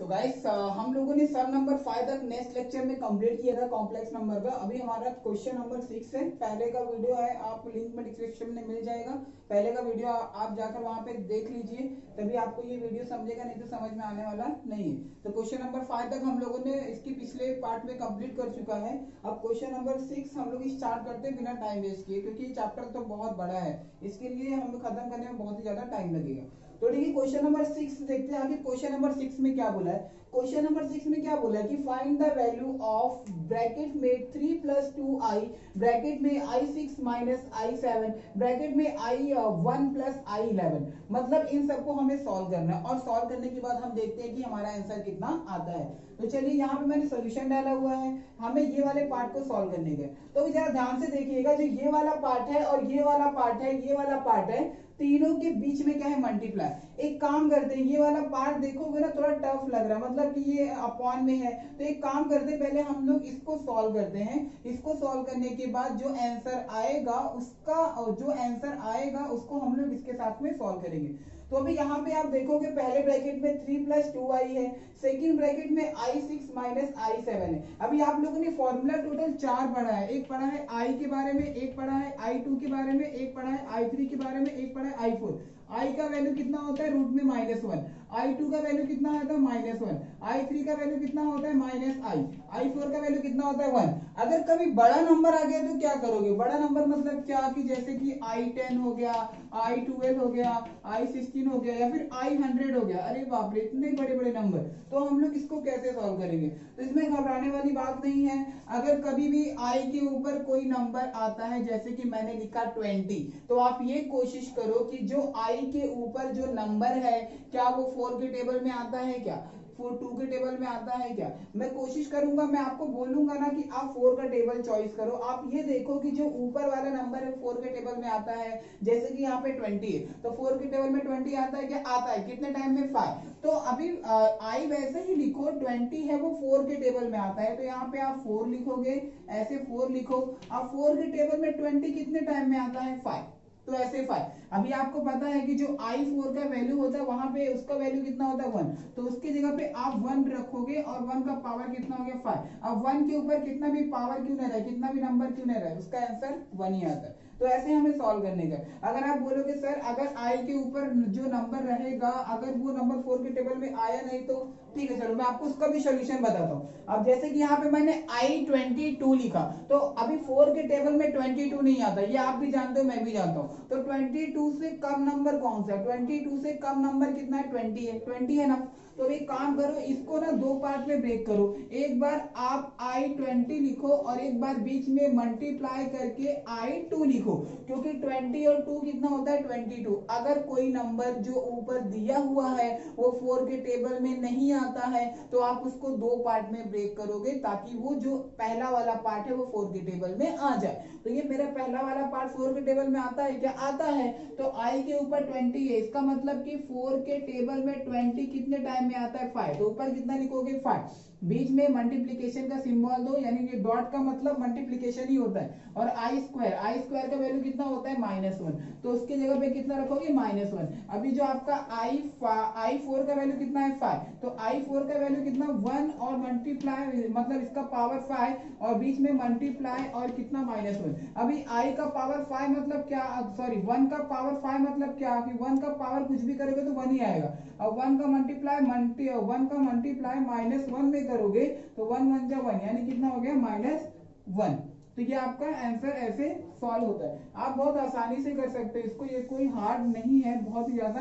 तो गाइस हम लोगों ने सब नंबर 5 तक नेक्स्ट लेक्चर में कंप्लीट किया था कॉम्प्लेक्स नंबर का। अभी हमारा क्वेश्चन नंबर 6 है। पहले का वीडियो है, आप लिंक में डिस्क्रिप्शन में मिल जाएगा। पहले का वीडियो आप जाकर वहां पे देख लीजिए, तभी आपको ये वीडियो समझेगा, नहीं तो समझ में आने वाला नहीं है। तो क्वेश्चन नंबर 5 तक हम लोगों ने इसकी पिछले पार्ट में कंप्लीट कर चुका है। अब क्वेश्चन नंबर 6 हम लोग स्टार्ट करते हैं बिना टाइम वेस्ट किए, क्योंकि ये चैप्टर तो बहुत बड़ा है, इसके लिए हम लोग खत्म करने में बहुत ही ज्यादा टाइम लगेगा। तो देखिए क्वेश्चन नंबर 6 देखते हैं आगे। क्वेश्चन नंबर 6 में क्या बोला है? क्वेश्चन नंबर 6 में क्या बोला है कि find the value of bracket में 3 प्लस 2i, ब्रैकेट में i6 माइनस i7, ब्रैकेट में i1 प्लस i11। मतलब इन सबको हमें सॉल्व करना है, और सॉल्व करने के बाद हम देखते हैं कि हमारा आंसर कितना आता है। तो चलिए यहाँ पे मैंने सोल्यूशन डाला हुआ है, हमें ये वाले पार्ट को सॉल्व करने का। तो जरा ध्यान से देखिएगा, जो ये वाला पार्ट है और ये वाला पार्ट है, ये वाला पार्ट है, तीनों के बीच में क्या है? मल्टीप्लाई। एक काम करते हैं, ये वाला पार्ट देखोगे ना थोड़ा टफ लग रहा है, मतलब कि ये अपॉन में है। तो एक काम करते हैं, पहले हम लोग इसको सॉल्व करते हैं। इसको सॉल्व करने के बाद जो आंसर आएगा उसको हम लोग इसके साथ में सॉल्व करेंगे। तो अभी यहाँ पे आप देखोगे पहले ब्रैकेट में 3 प्लस 2i है, सेकंड ब्रैकेट में i6 माइनस i7 है। अभी आप लोगों ने फॉर्मूला टोटल 4 पढ़ा है। एक पढ़ा है i के बारे में, एक पढ़ा है i2 के बारे में, एक पढ़ा है i3 के बारे में, एक पढ़ा है i4। i का वैल्यू कितना होता है? रूट में -1। i2 का वैल्यू कितना होता है? -1। i3 का वैल्यू कितना होता है? -i। i4 का वैल्यू कितना होता है? 1। अगर कभी बड़ा नंबर आ गया तो क्या करोगे? बड़ा नंबर मतलब क्या कि जैसे कि i10 हो गया, i12 हो गया, i16 हो गया, या फिर i100 हो गया। अरे बाप रे, इतने बड़े बड़े नंबर, तो हम लोग इसको कैसे सॉल्व करेंगे? तो इसमें घबराने वाली बात नहीं है। अगर कभी भी i के ऊपर कोई नंबर आता है, जैसे कि मैंने लिखा 20, तो आप ये कोशिश करो कि जो i के ऊपर जो नंबर है, क्या वो 4 के टेबल में आता है? क्या 2 के टेबल में आता है? क्या मैं कोशिश करूंगा, मैं आपको बोलूंगा ना कि आप 4 का टेबल चॉइस करो। आप ये देखो कि जो ऊपर वाला नंबर है 4 के टेबल में आता है, जैसे कि यहाँ पे 20 है, तो 4 के टेबल में 20 आता है? क्या आता है? कितने टाइम में? 5। तो अभी आई वैसे ही लिखो, 20 है वो 4 के टेबल में आता है, तो यहाँ पे आप 4 लिखोगे, ऐसे 4 लिखो। अब 4 के टेबल में 20 कितने टाइम में आता है? 5। तो ऐसे 5। अभी आपको पता है कि जो i4 का वैल्यू होता है, वहां पे उसका वैल्यू कितना होता है? 1। तो उसकी जगह पे आप 1 रखोगे, और 1 का पावर कितना हो गया? 5। अब 1 के ऊपर कितना भी पावर क्यों नहीं रहा, कितना भी नंबर क्यों नहीं रहा, उसका आंसर 1 ही आता है। तो ऐसे हमें सॉल्व करने का। अगर आप बोलोगे सर अगर i के ऊपर जो नंबर रहेगा, अगर वो नंबर 4 के टेबल में आया नहीं, तो ठीक है, चलो मैं आपको उसका भी सोल्यूशन बताता हूँ। अब जैसे कि यहाँ पे मैंने i22 लिखा, तो अभी 4 के टेबल में 22 नहीं आता, ये आप भी जानते हो, मैं भी जानता हूँ। तो 22 से कम नंबर कौन सा है? 22 से कम नंबर कितना है? 20 है। 20 है ना? तो एक काम करो, इसको ना 2 पार्ट में ब्रेक करो। एक बार आप i20 लिखो, और एक बार बीच में मल्टीप्लाई करके i2 लिखो, क्योंकि 20 और 2 कितना होता है? 22। अगर कोई नंबर जो ऊपर दिया हुआ है वो 4 के टेबल में नहीं आता है, तो आप उसको 2 पार्ट में ब्रेक करोगे, ताकि वो जो पहला वाला पार्ट है वो 4 के टेबल में आ जाए। तो ये मेरा पहला वाला पार्ट 4 के टेबल में आता है? क्या आता है? तो i के ऊपर 20 है, इसका मतलब कि 4 के टेबल में 20 कितने टाइम में आता है? 5। तो ऊपर कितना लिखोगे? 5। बीच में मल्टीप्लीकेशन का सिंबल दो, यानी कि डॉट का मतलब मल्टीप्लीकेशन ही होता है। और आई स्क्वायर का वैल्यू कितना होता है? -1। तो उसकी जगह पे कितना रखोगे? -1। अभी जो आपका i4 का वैल्यू कितना है? 5। तो i4 का वैल्यू कितना? 1, और मल्टीप्लाई मतलब इसका पावर 5, और बीच में मल्टीप्लाई और कितना? -1। अभी i का पावर 5 मतलब क्या? सॉरी, 1 का पावर 5 मतलब क्या कि 1 का पावर कुछ भी करोगे तो 1 ही आएगा। अब 1 का मल्टीप्लाई -1 में करोगे तो 1 1 जा 1, यानी कितना हो गया? -1। तो ये आपका आंसर ऐसे सॉल्व होता है। आप बहुत आसानी से कर सकते हो इसको, ये कोई हार्ड नहीं है, बहुत ही ज्यादा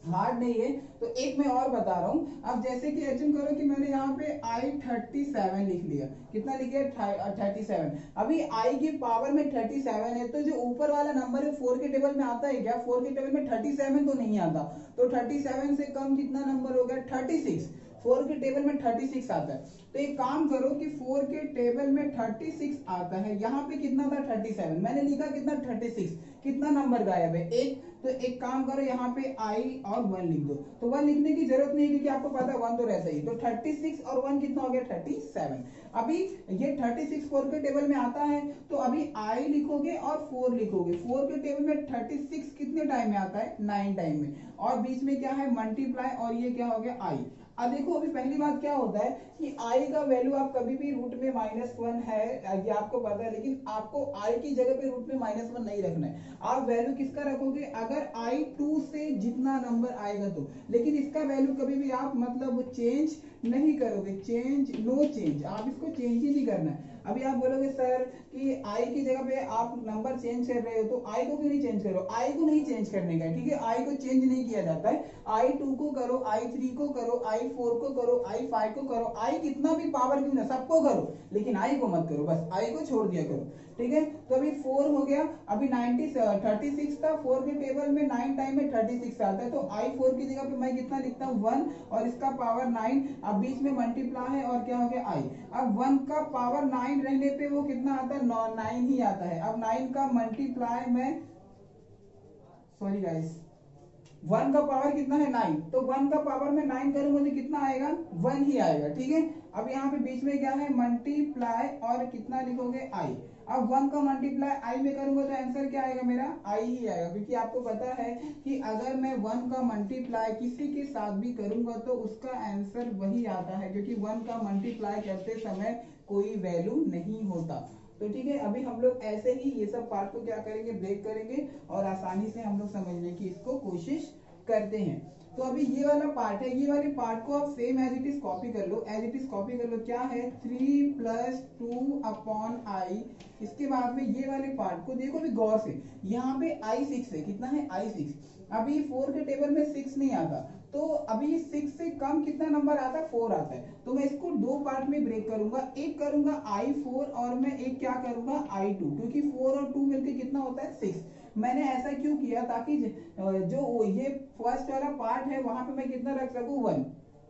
हार्ड नहीं है। तो एक मैं और बता रहा हूं। अब जैसे कि एज्यूम करो कि मैंने यहाँ पे i37 लिख लिया। कितना लिखे? 37। अभी i की पावर में 37 है, तो जो ऊपर वाला नंबर है 4 के टेबल में आता है? क्या 4 के टेबल में 37 तो नहीं आता। तो 37 से कम कितना नंबर हो गया? 36। 4 के टेबल में 36 आता है। तो एक काम करो कि 4 के टेबल में 36 आता है, यहाँ पे कितना था? 37। मैंने लिखा कितना? 36। कितना नंबर गायब है? 1। तो एक काम करो, यहाँ पे i और 1 लिख दो। तो 1 लिखने की जरूरत नहीं, क्योंकि आपको पता है 1 तो रहता ही। तो 36 और 1 कितना हो गया? 37। अभी ये 36 4 के टेबल में आता है, तो अभी i लिखोगे और 4 लिखोगे। 4 के टेबल में 36 कितने टाइम में आता है? 9 टाइम में। और बीच में क्या है? मल्टीप्लाई, और ये क्या हो गया? i। अब देखो अभी पहली बात क्या होता है कि आई का वैल्यू आप कभी भी रूट में -1 है ये आपको पता है, लेकिन आपको आई की जगह पे रूट में -1 नहीं रखना है। आप वैल्यू किसका रखोगे अगर आई 2 से जितना नंबर आएगा तो, लेकिन इसका वैल्यू कभी भी आप मतलब चेंज नहीं करोगे, चेंज नो चेंज, आप इसको चेंज ही नहीं करना है। अभी आप बोलोगे सर कि आई की जगह पे आप नंबर चेंज कर रहे हो, तो आई को क्यों नहीं चेंज करो, आई को नहीं चेंज करने का, ठीक है, आई को चेंज नहीं किया जाता है। आई 2 को करो, आई 3 को करो, आई 4 को करो, आई 5 को करो, आई कितना भी पावर क्यों ना सबको करो, लेकिन आई को मत करो, बस आई को छोड़ दिया करो, ठीक है। तो अभी 4 हो गया, अभी 36 था, 4 के टेबल में 9 टाइम में 36 आता है, तो आई 4 की जगह पे मैं कितना लिखता हूँ 1 और इसका पावर 9, अब बीच में मल्टीप्लाई है और क्या हो गया आई। अब 1 का पावर 9 रहने पे वो कितना आता है 9 ही आता है। अब 9 का मल्टीप्लाई में, सॉरी गाइस, 1 का पावर कितना है 9, तो 1 का पावर में 9 करूंगा तो कितना आएगा 1 ही आएगा, ठीक है। अब यहाँ पे बीच में क्या है मल्टीप्लाई और कितना लिखोगे आई। अब 1 का मल्टीप्लाई आई में करूंगा तो आंसर क्या आएगा मेरा आई ही आएगा, क्योंकि आपको पता है कि अगर मैं 1 का मल्टीप्लाई किसी के साथ भी करूंगा तो उसका आंसर वही आता है, क्योंकि 1 का मल्टीप्लाई करते समय कोई वैल्यू नहीं होता। तो ठीक है, अभी हम लोग ऐसे ही ये सब पार्ट को क्या करेंगे ब्रेक करेंगे और आसानी से हम लोग समझने की इसको कोशिश करते हैं। तो अभी ये वाला पार्ट है, ये वाले पार्ट को आप same as it is copy कर लो, एज इट इज कॉपी कर लो। क्या है 3 + 2 अपॉन आई। इसके बाद में ये वाले पार्ट को देखो भी गौर से, यहाँ पे आई 6 है, कितना है आई 6। अभी 4 के टेबल में 6 नहीं आता, तो अभी 6 से कम कितना नंबर आता है 4 आता है। तो मैं इसको दो पार्ट में ब्रेक करूंगा, एक करूंगा i4 और मैं एक क्या करूंगा i2, क्योंकि 4 और 2 मिलके कितना होता है 6। मैंने ऐसा क्यों किया ताकि जो ये फर्स्ट वाला पार्ट है वहां पे मैं कितना रख सकूं 1,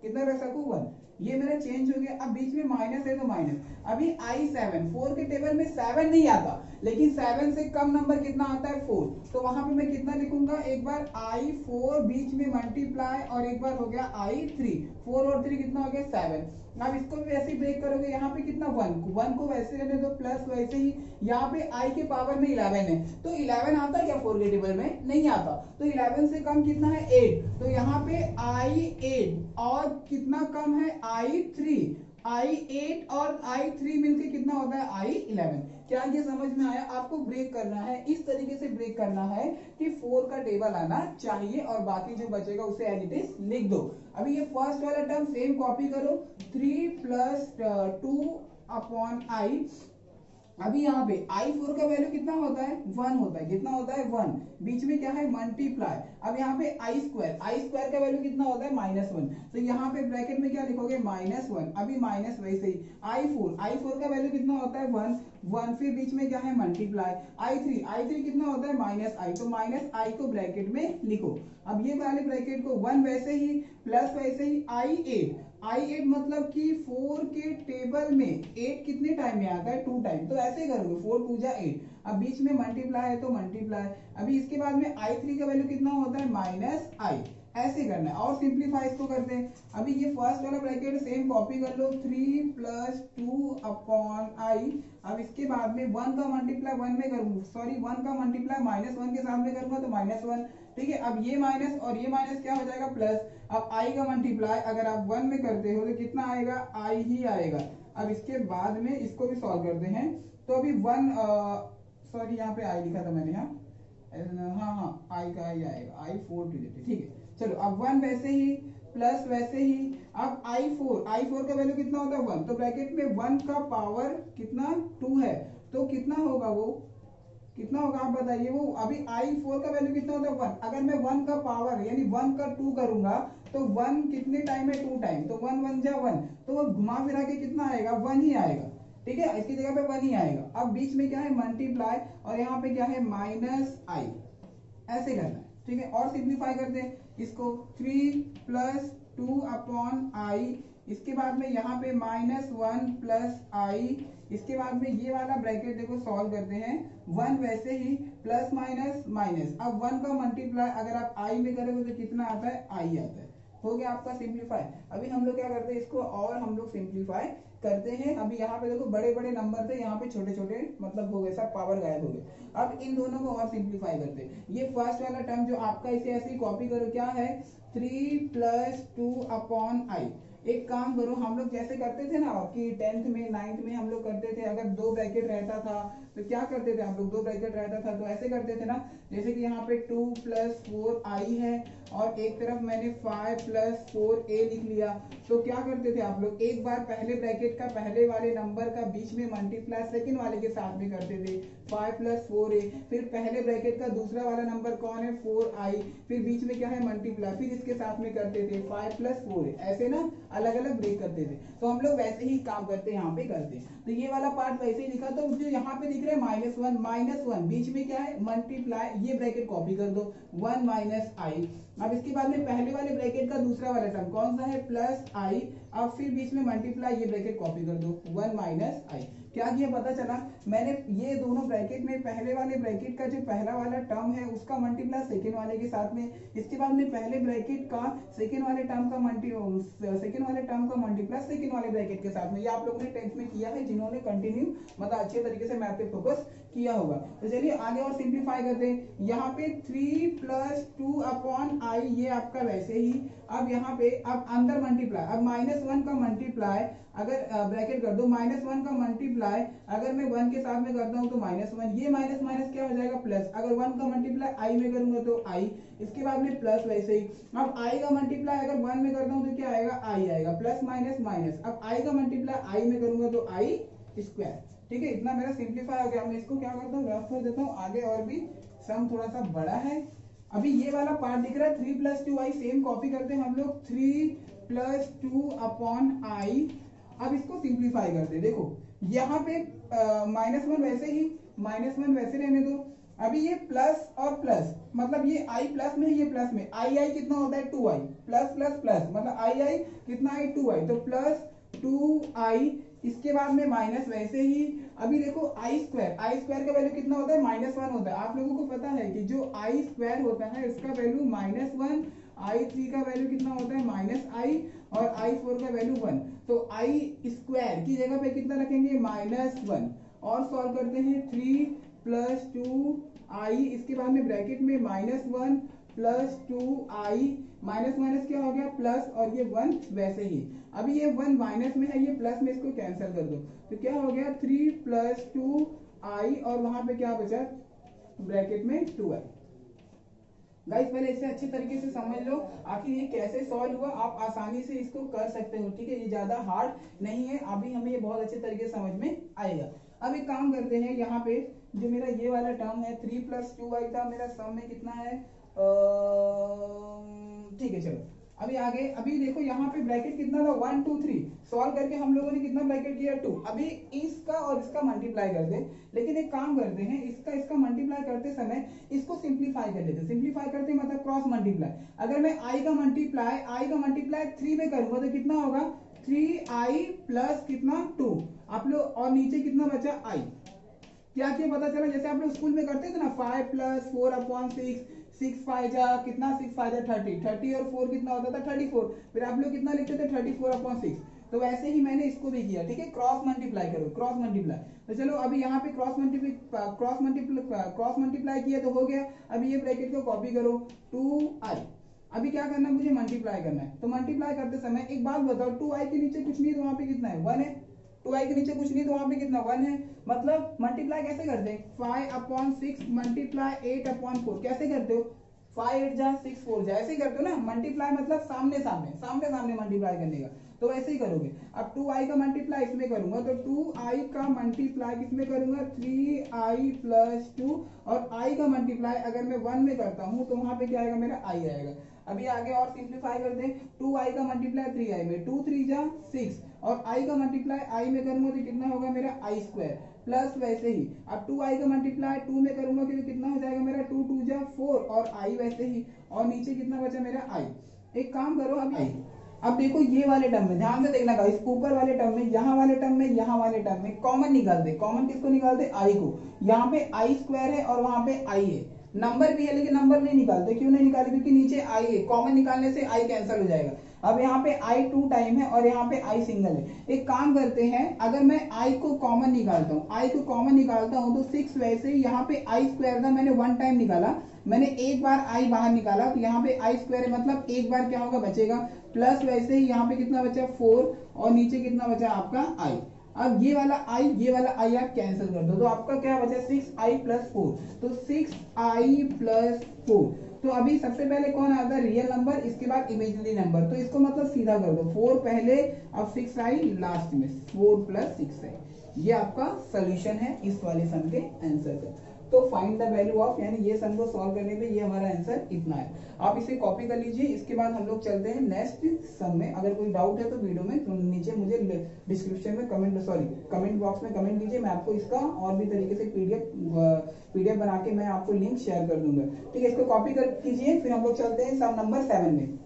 कितना रख सकूं 1। ये मेरा चेंज हो गया। अब बीच में माइनस है तो माइनस। अभी i7, 4 के टेबल में 7 नहीं आता, लेकिन 7 से कम नंबर कितना आता है 4, तो वहां पे मैं कितना लिखूंगा, एक बार i4 बीच में मल्टीप्लाई और एक बार हो गया i3, 4 और 3 कितना हो गया 7। अब इसको भी वैसे ही ब्रेक करोगे, यहाँ पे कितना 1 को वैसे रहने दो प्लस वैसे ही, यहाँ पे i के पावर में 11 है, तो 11 आता क्या 4 के टेबल में नहीं आता, तो 11 से कम कितना है 8, तो यहाँ पे i8 और कितना कम है i3, i8 और i3 मिलके कितना होता है i11। क्या ये समझ में आया? आपको ब्रेक करना है, इस तरीके से ब्रेक करना है कि 4 का टेबल आना चाहिए और बाकी जो बचेगा उसे एज इट इज लिख दो। अभी ये फर्स्ट वाला टर्म सेम कॉपी करो, 3 + 2 अपॉन आई। अभी यहाँ पे i4 का वैल्यू कितना होता है 1 होता है, कितना होता है 1, बीच में क्या है मल्टीप्लाई। अब यहाँ पे i² का वैल्यू कितना होता है -1, तो यहाँ पे ब्रैकेट में क्या लिखोगे -1, अभी माइनस वैसे ही i4 का वैल्यू कितना होता है 1, फिर बीच में क्या है मल्टीप्लाई। i3 कितना होता है -i, तो -i को ब्रैकेट में लिखो। अब ये वाले ब्रैकेट को 1 वैसे ही प्लस वैसे ही i8 मतलब कि 4 के टेबल में 8 कितने टाइम में आता है 2 टाइम, तो ऐसे ही करोगे 4 2 जा 8, अब बीच में मल्टीप्लाई है तो मल्टीप्लाई। अभी इसके बाद में i3 का वैल्यू कितना होता है -i, ऐसे करना है और सिंपलीफाई इसको करते हैं। अभी ये फर्स्ट वाला ब्रैकेट सेम कॉपी कर लो, 3 + 2 अपॉन i। अब इसके बाद में 1 का मल्टीप्लाई 1 में करूंगा, सॉरी 1 का मल्टीप्लाई -1 के साथ में करूंगा तो -1, ठीक है। अब ये माइनस और ये माइनस क्या हो जाएगा प्लस। अब i का मल्टीप्लाई अगर आप 1 में करते हो तो कितना आएगा i ही आएगा। अब इसके बाद में इसको भी सॉल्व करते हैं, तो अभी 1 सॉरी यहाँ पे i लिखा था मैंने, हाँ i का i आएगा, i4 ठीक है। चलो अब 1 वैसे ही प्लस वैसे ही। अब i4 का वैल्यू कितना होता है 1, तो ब्रैकेट में 1 का पावर कितना 2 है, तो कितना होगा वो, कितना होगा आप बताइए वो। अभी i4 का वैल्यू कितना होता है 1, अगर मैं 1 का पावर यानी 1 का 2 करूंगा तो 1 कितने टाइम है 2 टाइम, तो 1 1 जा 1, तो वो घुमा फिरा के कितना आएगा 1 ही आएगा, ठीक है, इसकी जगह पे 1 ही आएगा। अब बीच में क्या है मल्टीप्लाई और यहाँ पे क्या है -i, ऐसे करना है, ठीक है। और सिंप्लीफाई करते हैं इसको, 3 + 2 अपॉन i। इसके बाद में यहाँ पे -1 + i। इसके बाद में ये वाला ब्रैकेट देखो सॉल्व करते हैं, 1 वैसे ही प्लस माइनस माइनस। अब 1 का मल्टीप्लाई अगर आप i में करोगे तो कितना आता है i आता है। हो गया आपका सिंप्लीफाई। अभी हम लोग क्या करते हैं इसको और हम लोग सिंप्लीफाई करते हैं। अभी यहाँ पे देखो बड़े बड़े नंबर थे, यहाँ पे छोटे छोटे मतलब हो गए, सब पावर गायब हो गए। अब इन दोनों को और सिंप्लीफाई करते हैं। ये फर्स्ट वाला टर्म जो आपका, इसे ऐसे ही कॉपी करो, क्या है 3+2/i। एक काम करो, हम लोग जैसे करते थे ना कि 10th में 9th में हम लोग करते थे, अगर दो ब्रैकेट रहता था तो क्या करते थे हम लोग, दो ब्रैकेट रहता था तो ऐसे करते थे ना, जैसे कि यहाँ पे 2+4i है और एक तरफ मैंने 5+4a लिख लिया। तो क्या करते थे आप लोग, एक बार पहले ब्रैकेट का पहले वाले नंबर का बीच में मल्टीप्लाई सेकंड वाले के साथ में करते थे 5+4a, फिर पहले ब्रैकेट का दूसरा वाला नंबर कौन है 4i, फिर बीच में क्या है मल्टीप्लाई, फिर इसके साथ में करते थे 5+4a, ऐसे ना अलग अलग ब्रेक करते थे। तो हम लोग वैसे ही काम करते यहाँ पे करते हैं। तो ये वाला पार्ट वैसे ही लिखा, तो मुझे यहाँ पे दिख रहा है -1 बीच में क्या है मल्टीप्लाई, ये ब्रैकेट कॉपी कर दो 1 -i। अब इसके बाद में पहले वाले ब्रैकेट का दूसरा वाला टर्म कौन सा है +i, अब फिर बीच में मल्टीप्लाई, ये ब्रैकेट कॉपी कर दो 1 -i। क्या किया पता चला, मैंने ये दोनों ब्रैकेट में पहले वाले ब्रैकेट का जो पहला वाला टर्म है उसका मल्टीप्लाई सेकेंड वाले के साथ में, इसके बाद में पहले ब्रैकेट का सेकेंड वाले टर्म का मल्टीप्लाई सेकेंड वाले ब्रैकेट के साथ में। ये आप लोगों ने 10th में किया है जिन्होंने कंटिन्यू मतलब अच्छे तरीके से मैथ पे फोकस किया होगा। तो चलिए आगे और सिंप्लीफाई करते हैं। यहाँ पे 3+2/i ये आपका वैसे ही, अब यहाँ पे अब अंदर मल्टीप्लाई, अब -1 का मल्टीप्लाई अगर ब्रैकेट कर दो, -1 का मल्टीप्लाई अगर मैं 1 के साथ में करता हूँ तो -1, ये माइनस माइनस क्या हो जाएगा प्लस, अगर 1 का मल्टीप्लाई i में करूंगा तो i, इसके बाद में प्लस वैसे ही। अब i का मल्टीप्लाई अगर 1 में करता हूँ तो क्या आएगा i आएगा, प्लस माइनस माइनस, अब i का मल्टीप्लाई i में करूंगा तो i स्क्वायर। ठीक है, इतना मेरा सिंप्लीफाई हो गया। मैं इसको क्या करता हूँ रफ कर देता हूँ, आगे और भी सम थोड़ा सा बड़ा है। अभी ये वाला पार्ट दिख रहा है 3+2i, सेम कॉपी करते हैं हम लोग 3+2/i। अब इसको सिंप्लीफाई करते हैं। देखो यहाँ पे -1 वैसे ही, -1 वैसे रहने दो। अभी ये प्लस और प्लस मतलब ये i प्लस में है, ये प्लस में, i कितना होता है 2i, प्लस प्लस प्लस मतलब i कितना है 2i, तो प्लस 2i, इसके बाद में माइनस वैसे ही। अभी देखो i स्क्वायर का वैल्यू कितना होता है -1 होता है। आप लोगों को पता है कि जो i स्क्वायर होता है इसका वैल्यू -1, i3 का वैल्यू कितना होता है -i और i4 का वैल्यू 1। तो i स्क्वायर की जगह पे कितना रखेंगे -1 और सॉल्व करते हैं 3+2i, इसके बाद में ब्रैकेट में -1 +2i, माइनस माइनस क्या हो गया प्लस और ये 1 वैसे ही। अभी ये 1 माइनस में है, ये प्लस में, इसको कैंसिल कर दो तो क्या हो गया 3+2i और वहां पे क्या बचा ब्रैकेट में 2i। गाइस पहले इसे अच्छे तरीके से समझ लो आखिर ये कैसे सॉल्व हुआ, आप आसानी से इसको कर सकते हो। ठीक है, ये ज्यादा हार्ड नहीं है, अभी हमें ये बहुत अच्छे तरीके से समझ में आएगा। अब एक काम करते हैं, यहाँ पे जो मेरा ये वाला टर्म है 3+2i था, मेरा सम में कितना है ठीक है चलो अभी आगे। अभी देखो यहाँ पे ब्रैकेट कितना था 1 2 3, सॉल्व करके हम लोगों ने कितना ब्रैकेट किया 2। अभी इसका और इसका मल्टीप्लाई कर दे, लेकिन एक काम करते हैं, इसका मल्टीप्लाई करते समय इसको सिंप्लीफाई कर लेते। सिंप्लीफाई करते मतलब क्रॉस मल्टीप्लाई। अगर मैं i का मल्टीप्लाई 3 में करूंगा तो कितना होगा 3i प्लस कितना 2, आप लोग और नीचे कितना बचा i। क्या किया पता चला, जैसे आप लोग स्कूल में करते थे ना 5+4/6, 6 5 जा कितना 6 5 जा 30 और 4 कितना होता था 34, फिर आप लोग कितना लिखते थे 34/6। तो वैसे ही मैंने इसको भी किया। ठीक है, क्रॉस मल्टीप्लाई करो, क्रॉस मल्टीप्लाई। तो चलो अभी यहाँ पे क्रॉस मल्टीप्लाई किया तो हो गया। अभी ये ब्रैकेट को कॉपी करो 2i। अभी क्या करना है मुझे मल्टीप्लाई करना है, तो मल्टीप्लाई करते समय एक बात बताओ 2i के नीचे कुछ नहीं तो वहां पे कितना है 1 है, 2i के नीचे कुछ नहीं तो वहां पे कितना 1 है। मतलब मल्टीप्लाई कैसे करते हैं 5/6 मल्टीप्लाई 8/4, कैसे करते हो 5 8 जा 6 4 जा, ऐसे ही करते हो ना। मल्टीप्लाई मतलब सामने सामने मल्टीप्लाई करने का, तो वैसे ही करोगे। अब 2i का मल्टीप्लाई इसमें करूंगा तो 2i का मल्टीप्लाई किसमें करूंगा 3i + 2, और i का मल्टीप्लाई अगर मैं 1 में करता हूं तो वहां पे क्या आएगा मेरा i आएगा। अभी आगे और सिंप्लीफाई करते हैं, 2i का मल्टीप्लाई 3i में, 2 3 जा 6 और i का मल्टीप्लाई i में करूंगा तो कितना होगा मेरा i स्क्वायर प्लस वैसे ही। अब 2i का मल्टीप्लाई 2 में करूंगा तो कितना हो जाएगा मेरा 2 2 जा 4 और i वैसे ही, और नीचे कितना बचा मेरा i। एक काम करो अभी अब देखो ये वाले टर्म में ध्यान से देखना गाइस, ऊपर वाले टर्म में, यहाँ वाले टर्म में, यहाँ वाले टर्म में कॉमन निकालते। कॉमन किसको निकालते i को। यहाँ पे i स्क्वायर है और वहां पे i है, नंबर भी है लेकिन नंबर नहीं निकालते। क्यों नहीं निकालते, क्योंकि नीचे i है, कॉमन निकालने से i कैंसिल हो जाएगा। अब यहाँ पे i 2 टाइम है और यहाँ पे i सिंगल है। एक काम करते हैं, अगर मैं i को कॉमन निकालता हूँ, तो 6 वैसे ही, यहाँ पे i स्क्वायर था मैंने 1 टाइम निकाला, मैंने एक बार आई बाहर निकाला तो यहाँ पे आई स्क्वायर है, मतलब एक बार क्या होगा बचेगा प्लस, वैसे ही यहाँ पे कितना बचा 4 और नीचे कितना बचा आपका आई। अब ये वाला आई आप कैंसिल कर दो तो आपका क्या बचा 6i + 4, तो 6i + 4। तो अभी सबसे पहले कौन आता है रियल नंबर, इसके बाद इमेजिनरी नंबर, तो इसको मतलब सीधा कर दो 4 पहले अब 6i लास्ट में, 4 + 6i। ये आपका सोल्यूशन है इस वाले सम के आंसर का। तो फाइंड द वैल्यू ऑफ, यानी ये सम को सॉल्व करने पे ये हमारा आंसर इतना है। आप इसे कॉपी कर लीजिए। इसके बाद हम लोग चलते हैं नेक्स्ट सम में। अगर कोई डाउट है तो वीडियो में तो नीचे मुझे डिस्क्रिप्शन में कमेंट बॉक्स में कमेंट कीजिए, मैं आपको इसका और भी तरीके से पीडीएफ बना के मैं आपको लिंक शेयर कर दूंगा। ठीक है, इसको कॉपी कर कीजिए। फिर हम लोग चलते हैं सम नंबर 7 में।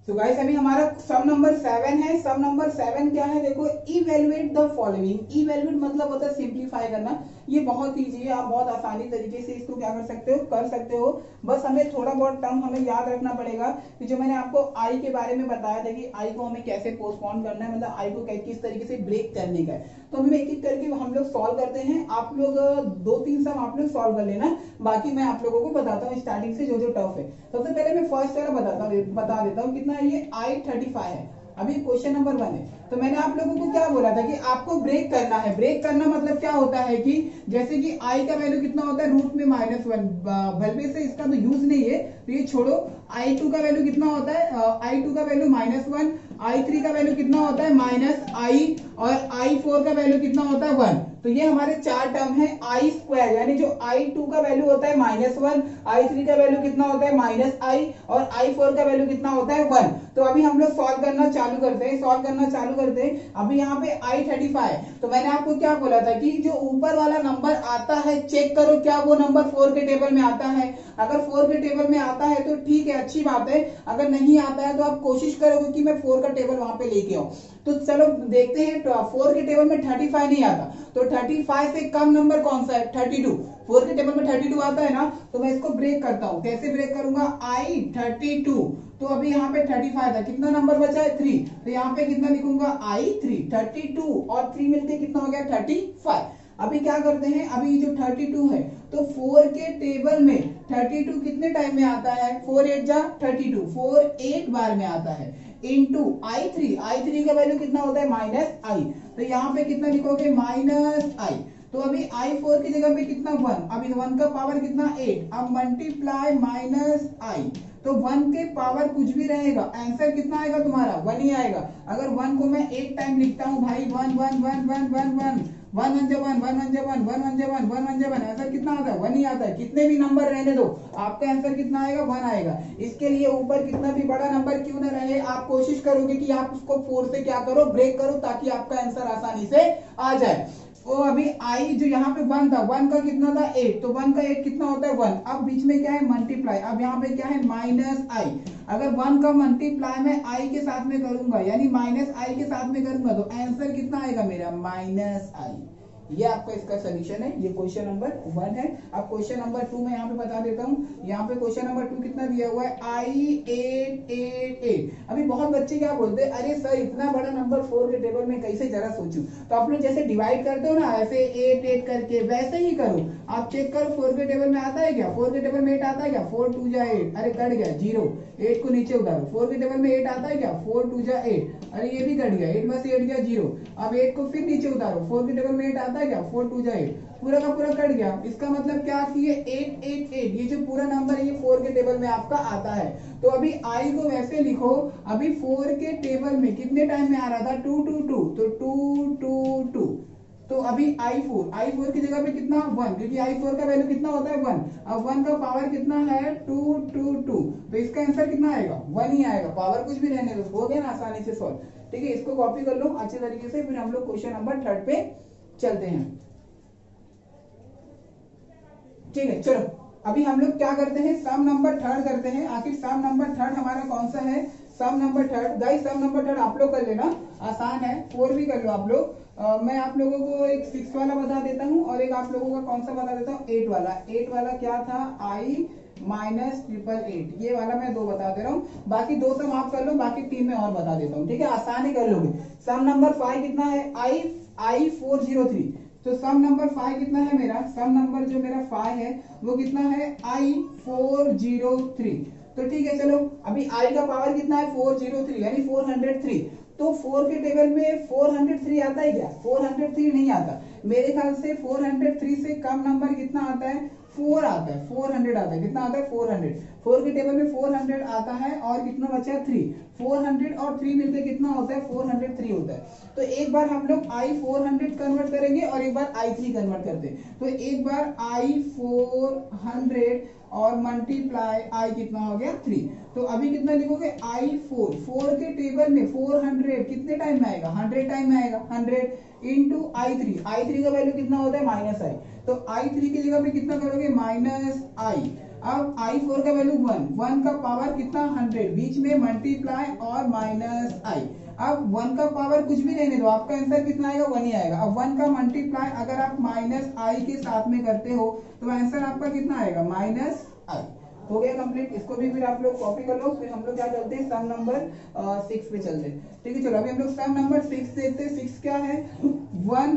तो गाइस अभी हमारा सम नंबर 7 है। सम नंबर 7 क्या है, देखो इवेलुएट द फॉलोइंग। इवेलुएट मतलब होता है सिंप्लीफाई करना। ये बहुत ईजी है, आप बहुत आसानी तरीके से इसको क्या कर सकते हो। बस हमें थोड़ा बहुत टर्म हमें याद रखना पड़ेगा कि जो मैंने आपको आई के बारे में बताया था कि आई को हमें कैसे पोस्टपोन करना है, मतलब आई को किस तरीके से ब्रेक करने का है। तो हमें एक एक करके हम लोग सॉल्व करते हैं। आप लोग 2-3 सम आप लोग सॉल्व कर लेना, बाकी मैं आप लोगों को बताता हूँ स्टार्टिंग से जो जो टफ है। सबसे पहले मैं फर्स्ट वाला बता देता हूँ कितना है ये, I35 है। अभी क्वेश्चन नंबर 1 है। तो मैंने आप लोगों को क्या बोला था कि आपको ब्रेक करना है। ब्रेक करना मतलब क्या होता है कि जैसे कि आई का वैल्यू कितना होता है रूट में -1, भले से इसका तो यूज नहीं है तो ये छोड़ो। I2 का वैल्यू कितना होता है, I2 का वैल्यू -1, I3 का वैल्यू कितना होता है -i और I4 का वैल्यू कितना होता है 1। तो ये हमारे 4 टर्म है आई स्क्वायर, यानी जो I2 का वैल्यू होता है -1, I3 का वैल्यू कितना होता है -i और I4 का वैल्यू कितना होता है 1। तो अभी हम लोग सॉल्व करना चालू करते हैं। अभी यहाँ पे I35, तो मैंने आपको क्या बोला था कि जो ऊपर वाला नंबर आता है चेक करो क्या वो नंबर 4 के टेबल में आता है। अगर 4 के टेबल में आता है तो ठीक है, अच्छी बात है। अगर नहीं आता है तो आप कोशिश करोगे कि मैं 4 का टेबल वहां पे लेके आऊं। तो चलो देखते हैं, 4 के टेबल में 35 नहीं आता, तो 35 से कम नंबर कौन सा है 32। 4 के टेबल में 32 आता है ना, तो मैं इसको ब्रेक करता हूं। कैसे ब्रेक करूंगा, I32। तो अभी यहाँ पे 35 था, कितना नंबर बचा है 3, तो यहाँ पे कितना लिखूंगा I3, 32 और 3 मिलके कितना हो गया 35। अभी क्या करते हैं, अभी जो 32 है तो 4 के टेबल में 32 कितने टाइम में आता है, 4 8 जा 32, 4 8 बार में आता है इंटू I3 का वैल्यू कितना होता है -i। तो यहाँ पे कितना लिखोगे -i। तो अभी I4 की जगह पे कितना 1, अभी 1 का पावर कितना 8, अब मल्टीप्लाई -i। तो 1 के पावर कुछ भी रहेगा, आंसर कितना आएगा तुम्हारा 1 ही आएगा। अगर 1 को मैं 8 टाइम लिखता हूँ भाई 1 1 1 1 1 1 1 1 1 1 1 1 1 1 1 1 1 आंसर कितना आता है 1 ही आता है। कितने भी नंबर रहने दो, आपका आंसर कितना आएगा 1 आएगा। इसके लिए ऊपर कितना भी बड़ा नंबर क्यों ना रहे, आप कोशिश करोगे कि आप उसको 4 से क्या करो ब्रेक करो, ताकि आपका आंसर आसानी से आ जाए। तो अभी आई जो यहाँ पे 1 था, 1 का कितना था 8, तो 1 का 8 कितना होता है 1। अब बीच में क्या है मल्टीप्लाई, अब यहाँ पे क्या है -i। अगर 1 का मल्टीप्लाई मैं i के साथ में करूंगा, यानी -i के साथ में करूंगा, तो आंसर कितना आएगा मेरा -i। ये आपका इसका सोल्यूशन है। ये क्वेश्चन नंबर 1 है। अब क्वेश्चन नंबर 2 मैं यहाँ पे बता देता हूँ। यहाँ पे क्वेश्चन नंबर 2 कितना दिया हुआ है I888। अभी बहुत बच्चे क्या बोलते हैं, अरे सर इतना बड़ा नंबर 4 के टेबल में कैसे, जरा सोचूं। तो आप लोग जैसे डिवाइड करते हो ना ऐसे 8 8 करके, वैसे ही करो। आप चेक करो 4 के टेबल में आता है क्या, 4 के टेबल में 8 आता है क्या, 4 2 जा 8, अरे कट गया 0, 8 को नीचे उतारो। 4 के टेबल में 8 आता है क्या, 4 2 जा 8, अरे ये भी कट गया, 8 में से 8 गया 0। अब 8 को फिर नीचे उतारो, 4 के टेबल में 8 आता है क्या, 4 2 जा 8, पूरा का पूरा कट गया। इसका मतलब क्या कि ये 888, ये जो पूरा नंबर है ये 4 के टेबल में आपका आता है। तो अभी आई को वैसे लिखो, अभी 4 के टेबल में कितने टाइम में आ रहा था 2 2 2, तो 2 2 2। तो अभी I4 की जगह पे कितना 1, क्योंकि I4 का वैल्यू कितना होता है 1। अब 1 का पावर कितना है 2 2 2, तो इसका आंसर कितना आएगा 1 ही आएगा। पावर कुछ भी रहने दो, हो गया ना आसानी से सॉल्व। ठीक है, इसको कॉपी कर लो अच्छे तरीके से। फिर हम लोग क्वेश्चन नंबर 3 पे चलते हैं। ठीक है, चलो अभी हम लोग क्या करते हैं, सम नंबर 3 करते हैं। आखिर सम नंबर 3 हमारा कौन सा है, सम नंबर 3 गाइस, सम नंबर 3 आप लोग कर लेना, आसान है। 4 भी कर लो आप लोग। मैं आप लोगों को एक 6 वाला बता देता हूँ और एक आप लोगों का कौन सा बता देता हूँ 8 वाला। 8 वाला क्या था I -888, ये वाला मैं 2 बता दे रहा हूँ। बाकी 2 सम आप कर लो, बाकी 3 में और बता देता हूँ। ठीक है, आसान ही कर लोगे। सम नंबर 5 कितना है I403, तो सम नंबर 5 कितना है मेरा, सम नंबर जो मेरा 5 है वो कितना है I403। तो ठीक है, चलो अभी I का पावर कितना है 403 यानी 403। तो 4 के टेबल में 403 आता है क्या, 403 नहीं आता मेरे ख्याल से। 403 से कम नंबर कितना आता है, 4 आता है, 400 आता है। कितना आता है 400। 4 के टेबल में 400 आता है और कितना बचा 3। 400 और 3 मिलकर कितना होता है 403 होता है। तो एक बार हम लोग I400 कन्वर्ट करेंगे और एक बार I3 कन्वर्ट करते हैं। तो एक बार I400 और मल्टीप्लाई I कितना हो गया 3। तो अभी कितना लिखोगे I4 के टेबल में 400 कितने टाइम में आएगा, 100 टाइम में आएगा। 100 इंटू I3 का वैल्यू कितना होता है -I। तो I3 की जगह पे कितना करोगे -I। अब I4 का वैल्यू 1 का पावर कितना 100, बीच में मल्टीप्लाई और -I। अब 1 का पावर कुछ भी रहने दो, आपका आंसर कितना आएगा 1 ही आएगा। अब 1 का मल्टीप्लाई अगर आप -I के साथ में करते हो तो आंसर आपका कितना आएगा -I। हो गया कंप्लीट। इसको भी फिर आप लोग कॉपी कर लो। फिर हम लोग क्या चलते हैं सम नंबर 6 पे चलते हैं। ठीक है, चलो अभी हम लोग सम नंबर 6 देखते हैं। 6 क्या है 1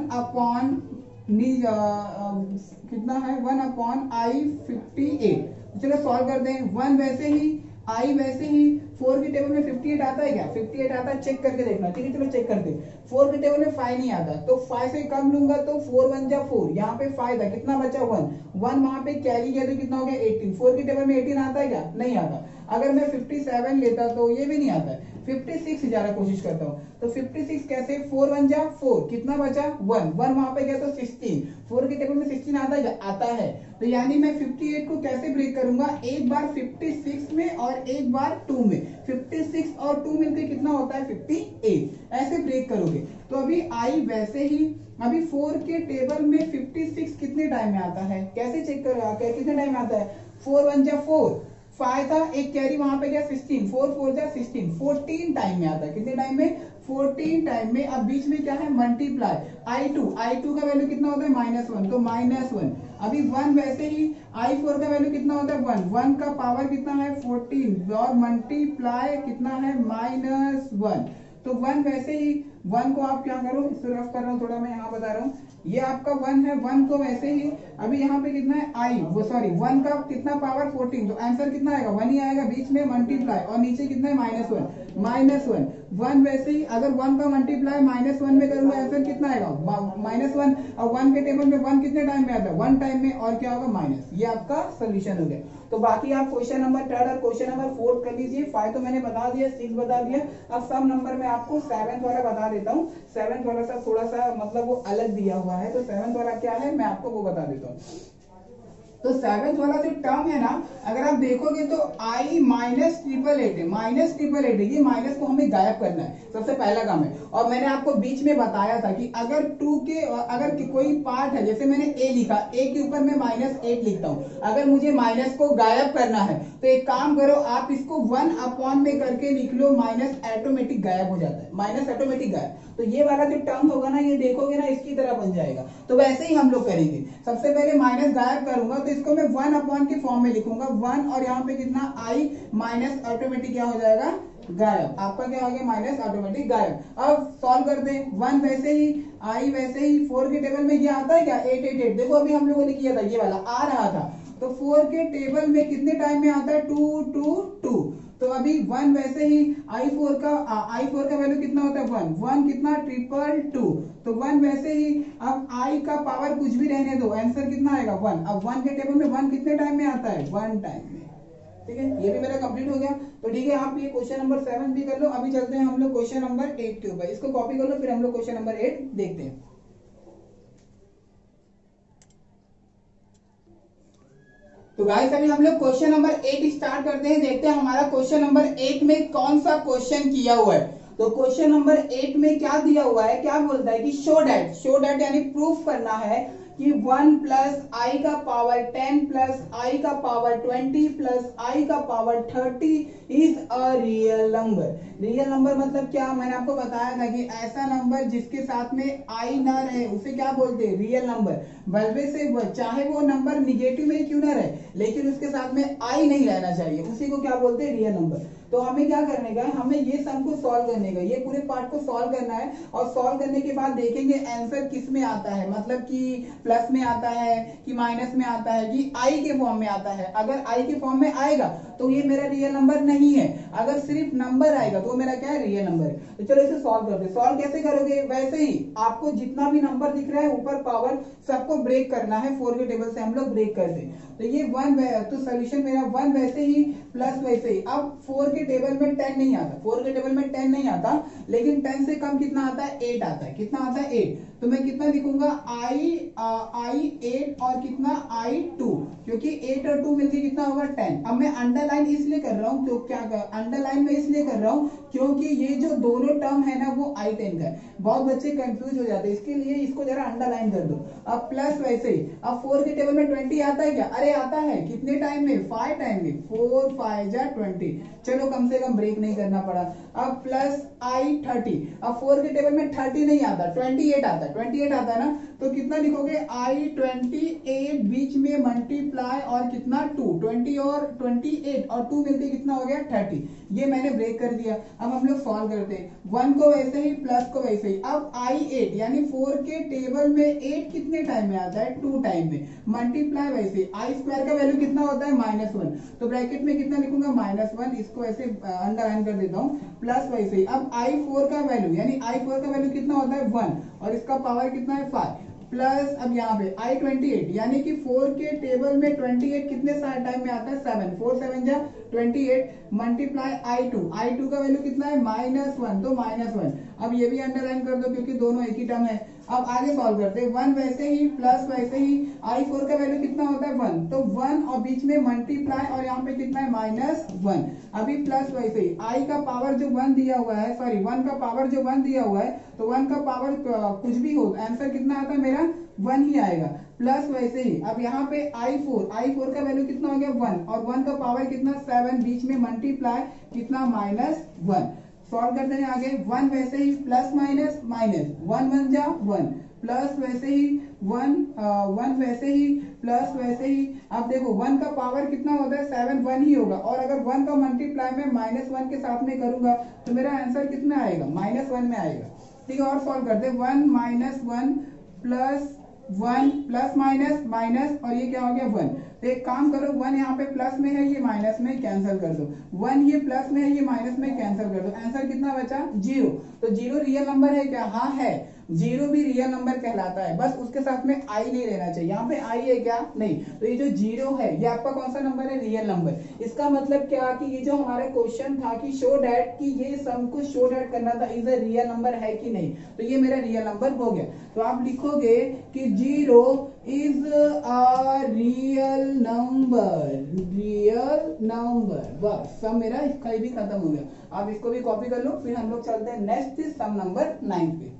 कितना है 1/I58। चलो सॉल्व करते हैं। 1 वैसे ही I वैसे ही। 4 के टेबल में 58 आता है क्या, 58 आता है, चेक करके देखना। ठीक है, चलो चेक करते हैं। 4 के टेबल में 5 नहीं आता, तो 5 से कम लूंगा तो 4 1 जा 4, यहाँ पे 5 था, कितना बचा 1 वहां पे कैरी किया तो कितना हो गया 18। 4 के टेबल में 18 आता है क्या, नहीं आता। अगर मैं 57 लेता तो ये भी नहीं आता है। 56 ज्यादा कोशिश करता हूँ तो 56 कैसे 4 1 जा 4, कितना बचा 1 वहां पे गया तो 16। 4 के टेबल में 16 आता है, आता है। तो यानी मैं 58 को कैसे ब्रेक करूंगा, एक बार 56 में और एक बार 2 में। 56 और 2 मिलकर कितना होता है 58, ऐसे ब्रेक करोगे। तो अभी I वैसे ही। अभी 4 के टेबल में 56 कितने टाइम में आता है, कैसे चेक करो, कितने टाइम में आता है 4 1 जा 4, 5 था, एक कैरी वहां पे गया 16, 4 4 जा 16, 14 टाइम में आता है। कितने टाइम में 14 टाइम में। अब बीच में क्या है मल्टीप्लाई I2 का वैल्यू कितना होता है -1, तो -1। अभी 1 वैसे ही I4 का वैल्यू कितना होता है 1 का पावर कितना है 14 और मल्टीप्लाई कितना है -1। तो 1 वैसे ही 1 को आप क्या करो, इसको रफ कर रहा हूँ थोड़ा, मैं यहाँ बता रहा हूँ। ये आपका 1 है, 1 को वैसे ही। अभी यहाँ पे कितना है 1 का कितना पावर 14, तो आंसर कितना आएगा 1 ही आएगा। बीच में मल्टीप्लाई और नीचे कितना है -1 1 वैसे ही। अगर 1 का मल्टीप्लाई -1 में करूंगा आंसर कितना आएगा -1। और 1 के टेबल में 1 कितने टाइम में आता है 1 टाइम में, और क्या होगा माइनस। ये आपका सोल्यूशन हो गया। तो बाकी आप क्वेश्चन नंबर 3 और क्वेश्चन नंबर 4 कर लीजिए। 5 तो मैंने बता दिया, 6 बता दिया। अब सब नंबर में आपको 7th वाला बता देता हूँ। 7th वाला सा थोड़ा सा मतलब वो अलग दिया हुआ है, तो 7th वाला क्या है मैं आपको वो बता देता हूँ। तो 7th वाला जो टर्म है ना, अगर आप देखोगे तो I -888 है, -888 ये माइनस को हमें गायब करना है, सबसे पहला काम है। और मैंने आपको बीच में बताया था कि अगर 2 के अगर कोई पार्ट है, जैसे मैंने A लिखा, A के ऊपर मैं -8 लिखता हूँ। अगर मुझे माइनस को गायब करना है तो एक काम करो, आप इसको 1 में करके लिख लो, माइनस ऑटोमेटिक गायब हो जाता है, माइनस ऑटोमेटिक गायब। तो ये वाला जो टर्म होगा ना, ये देखोगे ना इसकी तरह बन जाएगा। तो वैसे ही हम लोग करेंगे। सबसे पहले माइनस गायब करूंगा तो इसको मैं 1 के फॉर्म में लिखूंगा 1, और यहाँ पे कितना I माइनस ऑटोमेटिक क्या हो जाएगा गायब। आपका क्या हो गया माइनस ऑटोमेटिक गायब। अब सॉल्व करते हैं। 1 वैसे ही, I वैसे ही। 4 के टेबल में ये आता है क्या 888, देखो अभी हम लोगों ने किया था, ये वाला आ रहा था। तो 4 के टेबल में कितने टाइम में आता है 2 2 2। तो अभी 1 वैसे ही I4 का वैल्यू कितना होता है 1 कितना 222। तो 1 वैसे ही। अब I का पावर कुछ भी रहने दो, आंसर कितना आएगा 1। अब 1 के टेबल में 1 कितने टाइम में आता है 1 टाइम में। ठीक है, ये भी मेरा कंप्लीट हो गया। तो ठीक है, आप ये क्वेश्चन नंबर 7 भी कर लो। अभी चलते हैं हम लोग क्वेश्चन नंबर 8 के ऊपर, इसको कॉपी कर लो, फिर हम लोग क्वेश्चन नंबर 8 देखते हैं। तो गाइस अभी हम लोग क्वेश्चन नंबर 8 स्टार्ट करते हैं। देखते हैं हमारा क्वेश्चन नंबर 8 में कौन सा क्वेश्चन किया हुआ है। तो क्वेश्चन नंबर 8 में क्या दिया हुआ है, क्या बोलता है कि शो डैट यानी प्रूफ करना है कि 1 प्लस आई का पावर 10 प्लस आई का पावर 20 प्लस आई का power 30 is a real number. Real number मतलब क्या, मैंने आपको बताया था कि ऐसा नंबर जिसके साथ में आई ना रहे उसे क्या बोलते हैं, रियल नंबर। बल्बे से चाहे वो नंबर निगेटिव में क्यों ना रहे, लेकिन उसके साथ में आई नहीं रहना चाहिए, उसी को क्या बोलते हैं, रियल नंबर। तो हमें क्या करने का है, हमें ये सम को सॉल्व करने का, ये पूरे पार्ट को सॉल्व करना है, और सॉल्व करने के बाद देखेंगे आंसर किस में आता है, मतलब कि प्लस में आता है कि माइनस में आता है कि आई के फॉर्म में आता है। अगर आई के फॉर्म में आएगा तो ये मेरा रियल नंबर नहीं है, अगर सिर्फ नंबर आएगा तो मेरा क्या है, रियल नंबर है। तो चलो इसे सॉल्व करते हैं। सॉल्व कैसे करोगे, वैसे ही आपको जितना भी नंबर दिख रहा है ऊपर पावर सबको ब्रेक करना है, 4 के टेबल से हम लोग ब्रेक करते हैं। तो ये 1, तो सोल्यूशन मेरा 1 वैसे ही प्लस वैसे ही। अब 4 के टेबल में 10 नहीं आता, 4 के टेबल में 10 नहीं आता, लेकिन 10 से कम कितना आता है, 8 आता है। कितना आता है, 8। तो मैं कितना लिखूंगा, आई 8 और कितना आई 2, क्योंकि 8 और 2 मिलकर कितना होगा, 10। अब मैं अंडरलाइन इसलिए कर रहा हूँ, तो क्या अंडरलाइन में इसलिए कर रहा हूँ क्योंकि ये जो दोनों टर्म है ना वो आई 10 का है। बहुत बच्चे कंफ्यूज हो जाते हैं, इसके लिए इसको जरा अंडरलाइन कर दो। अब प्लस वैसे ही, अब 4 के टेबल में 20 आता है क्या, अरे आता है, कितने टाइम में, 5 टाइम में, 4 5 जा 20। चलो कम से कम ब्रेक नहीं करना पड़ा। अब प्लस आई 30, अब 4 के टेबल में 30 नहीं आता, 28 आता है, 28 आता है ना, तो कितना लिखोगे, आई 28, बीच में मल्टीप्लाई और कितना 2, 20 और 28 और 2 मिलके कितना हो गया, 30। ये मैंने ब्रेक कर दिया। अब हम लोग सॉल्व करते हैं, 1 को वैसे ही, प्लस को वैसे ही। अब आई 8 यानी 4 के टेबल में 8 कितने टाइम में आता है, 2 टाइम में, मल्टीप्लाई वैसे, आई स्क्वायर का वैल्यू कितना होता है, -1, तो ब्रैकेट में कितना लिखूंगा, -1, इसको ऐसे अंडरलाइन कर देता हूँ, प्लस वैसे ही। अब आई 4 का वैल्यू यानी आई 4 का वैल्यू कितना होता है, 1, और इसका पावर कितना है, 5, प्लस अब यहाँ पे आई 28 यानी कि 4 के टेबल में 28 कितने टाइम में आता है, 7, 4 7 जा 28, मल्टीप्लाई आई 2 का वैल्यू कितना है, -1, तो -1। अब ये भी अंडरलाइन कर दो क्योंकि दोनों एक ही टर्म है। अब आगे सॉल्व करते हैं, 1 वैसे ही, प्लस वैसे ही, आई 4 का वैल्यू कितना होता है, 1, तो 1 और बीच में मल्टीप्लाई और यहाँ पे कितना है, -1। अभी प्लस वैसे ही, आई का पावर जो 1 दिया हुआ है, सॉरी 1 का पावर जो 1 दिया हुआ है, तो 1 का पावर कुछ भी हो, आंसर कितना आता है मेरा, 1 ही आएगा। प्लस वैसे ही, अब यहाँ पे आई 4 का वैल्यू कितना हो गया, 1, और 1 का पावर कितना, 7, बीच में मल्टीप्लाई कितना, -1। सॉल्व करते हैं आगे, 1 वैसे ही, प्लस माइनस माइनस, 1 1 जा 1, प्लस वैसे ही 1 वैसे ही, प्लस वैसे ही। अब देखो 1 का पावर कितना होता है, 7, 1 ही होगा, और अगर 1 का मल्टीप्लाई में -1 के साथ में करूंगा तो मेरा आंसर कितना आएगा, -1 में आएगा। ठीक है, और सॉल्व करते हैं, 1 -1 प्लस 1 प्लस माइनस माइनस, और ये क्या हो गया, 1। तो एक काम करो, 1 यहाँ पे प्लस में है, ये माइनस में, कैंसिल कर दो, 1 ये प्लस में है, ये माइनस में, कैंसिल कर दो, आंसर कितना बचा, 0। तो 0 रियल नंबर है क्या, हाँ है, 0 भी रियल नंबर कहलाता है, बस उसके साथ में आई नहीं रहना चाहिए। यहाँ पे आई है क्या, नहीं, तो ये जो 0 है ये आपका कौन सा नंबर है, रियल नंबर। इसका मतलब क्या कि ये जो हमारा क्वेश्चन था कि शो डैट, कि ये सम को शो डैट करना था, इज अ रियल नंबर है कि नहीं, तो ये मेरा रियल नंबर हो गया। तो आप लिखोगे कि 0 is a real number, real number, बस सम मेरा इसका भी खत्म हो गया। आप इसको भी कॉपी कर लो, फिर हम लोग चलते हैं नेक्स्ट सम नंबर 9 पे।